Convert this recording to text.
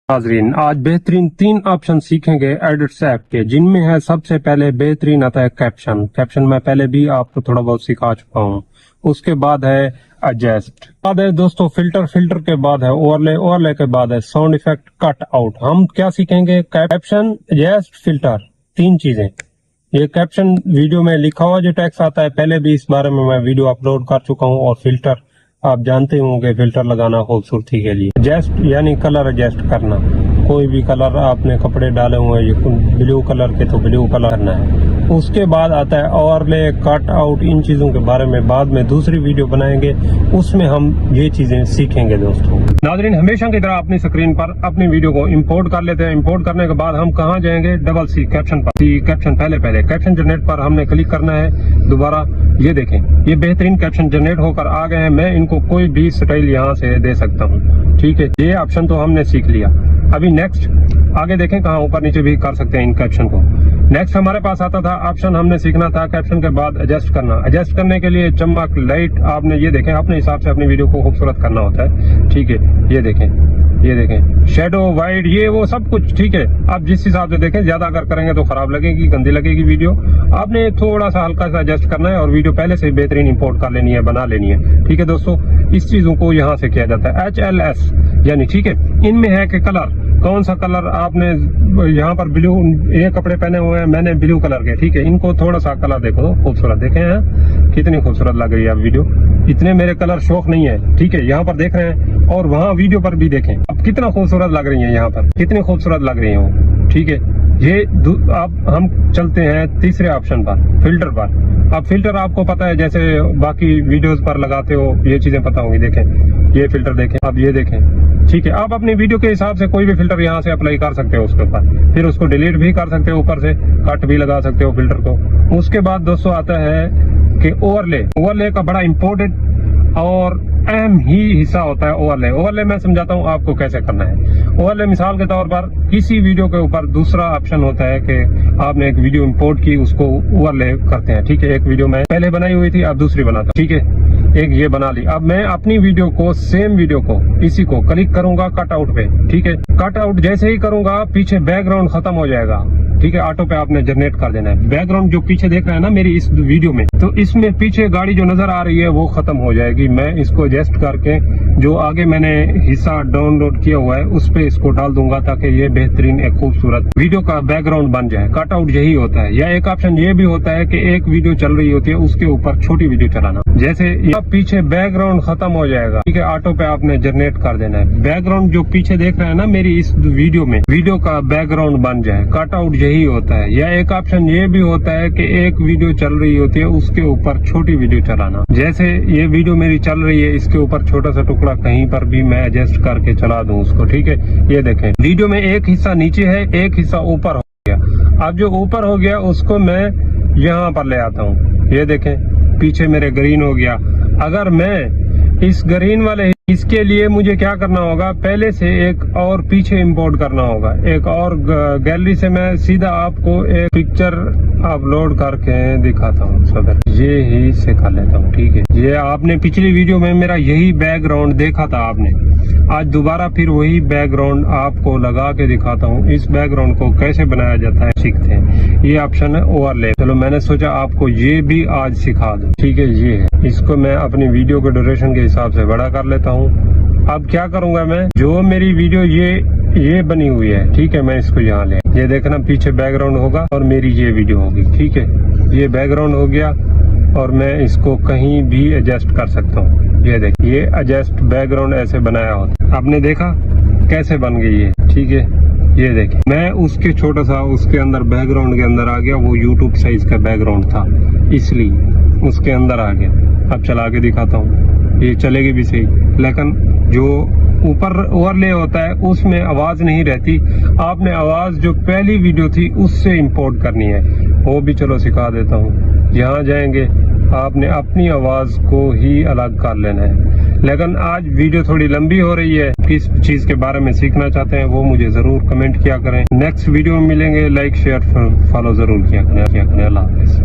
नाजरीन, आज बेहतरीन 3 ऑप्शन सीखेंगे एडिट्स ऐप के, जिनमें है सबसे पहले बेहतरीन आता है कैप्शन। कैप्शन मैं पहले भी आपको थोड़ा बहुत सिखा चुका हूँ। उसके बाद है एडजस्ट, बाद है दोस्तों फिल्टर, फिल्टर के बाद है ओवरले, ओवरले के बाद है साउंड इफेक्ट, कट आउट। हम क्या सीखेंगे? कैप्शन, एडजस्ट, फिल्टर, 3 चीजें। ये कैप्शन वीडियो में लिखा हुआ जो टेक्स्ट आता है, पहले भी इस बारे में मैं वीडियो अपलोड कर चुका हूँ। और फिल्टर आप जानते होंगे, फिल्टर लगाना खूबसूरती के लिए। एडजस्ट यानी कलर एडजस्ट करना, कोई भी कलर आपने कपड़े डाले हुए हैं ब्लू कलर के, तो ब्लू कलर करना है। उसके बाद आता है ओवरले, कट आउट। इन चीजों के बारे में बाद में दूसरी वीडियो बनाएंगे, उसमें हम ये चीजें सीखेंगे दोस्तों। नाज़रीन, हमेशा की तरह अपनी स्क्रीन पर अपनी वीडियो को इंपोर्ट कर लेते हैं। इंपोर्ट करने के बाद हम कहाँ जाएंगे? डबल सी कैप्शन पर। सी कैप्शन पहले कैप्शन जनरेट पर हमने क्लिक करना है। दोबारा ये देखें, ये बेहतरीन कैप्शन जनरेट होकर आ गए हैं। मैं इनको कोई भी स्टाइल यहाँ से दे सकता हूँ, ठीक है। ये ऑप्शन तो हमने सीख लिया। अभी नेक्स्ट आगे देखें, कहाँ ऊपर नीचे भी कर सकते हैं इन कैप्शन को। नेक्स्ट हमारे पास आता था ऑप्शन, हमने सीखना था कैप्शन के बाद एडजस्ट करना। एडजस्ट करने के लिए चमक, लाइट, आपने ये देखें अपने हिसाब से अपनी वीडियो को खूबसूरत करना होता है, ठीक है। ये देखें शेडो, वाइड, ये वो सब कुछ, ठीक है। आप जिस हिसाब से देखें, ज्यादा अगर करेंगे तो खराब लगेगी, गंदी लगेगी वीडियो। आपने थोड़ा सा हल्का सा एडजस्ट करना है और वीडियो पहले से बेहतरीन इंपोर्ट कर लेनी है, बना लेनी है, ठीक है दोस्तों। इस चीजों को यहाँ से किया जाता है। HLS यानी, ठीक है। इनमें है कि कलर, कौन सा कलर आपने यहाँ पर ब्लू, ये कपड़े पहने हुए हैं मैंने ब्लू कलर के, ठीक है। इनको थोड़ा सा कलर देखो, खूबसूरत देखे हैं कितनी खूबसूरत लग रही है अब वीडियो। इतने मेरे कलर शौक नहीं है, ठीक है। यहाँ पर देख रहे हैं और वहाँ वीडियो पर भी देखें अब कितना खूबसूरत लग रही है, यहाँ पर कितनी खूबसूरत लग रही है वो, ठीक है। ये अब हम चलते हैं तीसरे ऑप्शन पर, फिल्टर पर। अब फिल्टर आपको पता है, जैसे बाकी वीडियोस पर लगाते हो, ये चीजें पता होंगी। देखें ये फिल्टर, देखें अब ये देखें, ठीक है। आप अपनी वीडियो के हिसाब से कोई भी फिल्टर यहाँ से अप्लाई कर सकते हो उसके ऊपर, फिर उसको डिलीट भी कर सकते हो, ऊपर से कट भी लगा सकते हो फिल्टर को। उसके बाद दोस्तों आता है कि ओवरले। ओवरले का बड़ा इंपॉर्टेंट और अहम ही हिस्सा होता है ओवरले। ओवरले मैं समझाता हूँ आपको कैसे करना है। ओवरले मिसाल के तौर पर किसी वीडियो के ऊपर दूसरा ऑप्शन होता है कि आपने एक वीडियो इंपोर्ट की, उसको ओवरले करते हैं, ठीक है। एक वीडियो मैं पहले बनाई हुई थी, अब दूसरी बनाता, ठीक है। एक ये बना ली। अब मैं अपनी वीडियो को, सेम वीडियो को, इसी को क्लिक करूंगा कट आउट पे, ठीक है। कट आउट जैसे ही करूंगा, पीछे बैकग्राउंड खत्म हो जाएगा, ठीक है। ऑटो पे आपने जनरेट कर देना है। बैकग्राउंड जो पीछे देख रहे हैं ना मेरी इस वीडियो में, तो इसमें पीछे गाड़ी जो नजर आ रही है वो खत्म हो जाएगी। मैं इसको एडजस्ट करके जो आगे मैंने हिस्सा डाउनलोड किया हुआ है उस पे इसको डाल दूंगा, ताकि ये बेहतरीन एक खूबसूरत वीडियो का बैकग्राउंड बन जाए। कट आउट यही होता है। या एक ऑप्शन ये भी होता है कि एक वीडियो चल रही होती है, उसके ऊपर छोटी वीडियो चलाना। जैसे पीछे बैकग्राउंड खत्म हो जाएगा, ठीक है। ऑटो पे आपने जनरेट कर देना है। बैकग्राउंड जो पीछे देख रहे हैं ना मेरी इस वीडियो में, वीडियो का बैकग्राउंड बन जाए। कट आउट यही होता है। या एक ऑप्शन ये भी होता है कि एक वीडियो चल रही होती है, उसके ऊपर छोटी वीडियो चलाना। जैसे ये वीडियो मेरी चल रही है, इसके ऊपर छोटा सा टुकड़ा कहीं पर भी मैं एडजस्ट करके चला दूं उसको, ठीक है। ये देखें वीडियो में एक हिस्सा नीचे है, एक हिस्सा ऊपर हो गया। अब जो ऊपर हो गया उसको मैं यहाँ पर ले आता हूँ। ये देखें पीछे मेरे ग्रीन हो गया। अगर मैं इस ग्रीन वाले, इसके लिए मुझे क्या करना होगा? पहले से एक और पीछे इंपोर्ट करना होगा। एक और गैलरी से मैं सीधा आपको एक पिक्चर अपलोड करके दिखाता हूँ। सदर ये ही से कर लेता हूँ, ठीक है। ये आपने पिछली वीडियो में मेरा यही बैकग्राउंड देखा था आपने। आज दोबारा फिर वही बैकग्राउंड आपको लगा के दिखाता हूँ। इस बैकग्राउंड को कैसे बनाया जाता है सीखते हैं। ये ऑप्शन है ओवरले। चलो मैंने सोचा आपको ये भी आज सिखा दूं, ठीक है। ये है, इसको मैं अपनी वीडियो के ड्यूरेशन के हिसाब से बड़ा कर लेता हूँ। अब क्या करूंगा मैं, जो मेरी वीडियो ये बनी हुई है, ठीक है, मैं इसको यहाँ ले, ये देखना पीछे बैकग्राउंड होगा और मेरी ये वीडियो होगी, ठीक है। ये बैकग्राउंड हो गया और मैं इसको कहीं भी एडजस्ट कर सकता हूँ। ये देखिए, ये एडजस्ट बैकग्राउंड ऐसे बनाया होता। आपने देखा कैसे बन गई है, ठीक है। ये देखिए मैं उसके छोटा सा उसके अंदर बैकग्राउंड के अंदर आ गया। वो यूट्यूब साइज का बैकग्राउंड था, इसलिए उसके अंदर आ गया। अब चला के दिखाता हूँ, ये चलेगी भी सही, लेकिन जो ऊपर ओवरले होता है उसमें आवाज नहीं रहती। आपने आवाज जो पहली वीडियो थी उससे इंपोर्ट करनी है, वो भी चलो सिखा देता हूँ। यहाँ जाएंगे, आपने अपनी आवाज को ही अलग कर लेना है। लेकिन आज वीडियो थोड़ी लंबी हो रही है। किस चीज के बारे में सीखना चाहते हैं वो मुझे जरूर कमेंट किया करें। नेक्स्ट वीडियो में मिलेंगे। लाइक शेयर फॉलो जरूर किया करें। अल्लाह हाफिज़।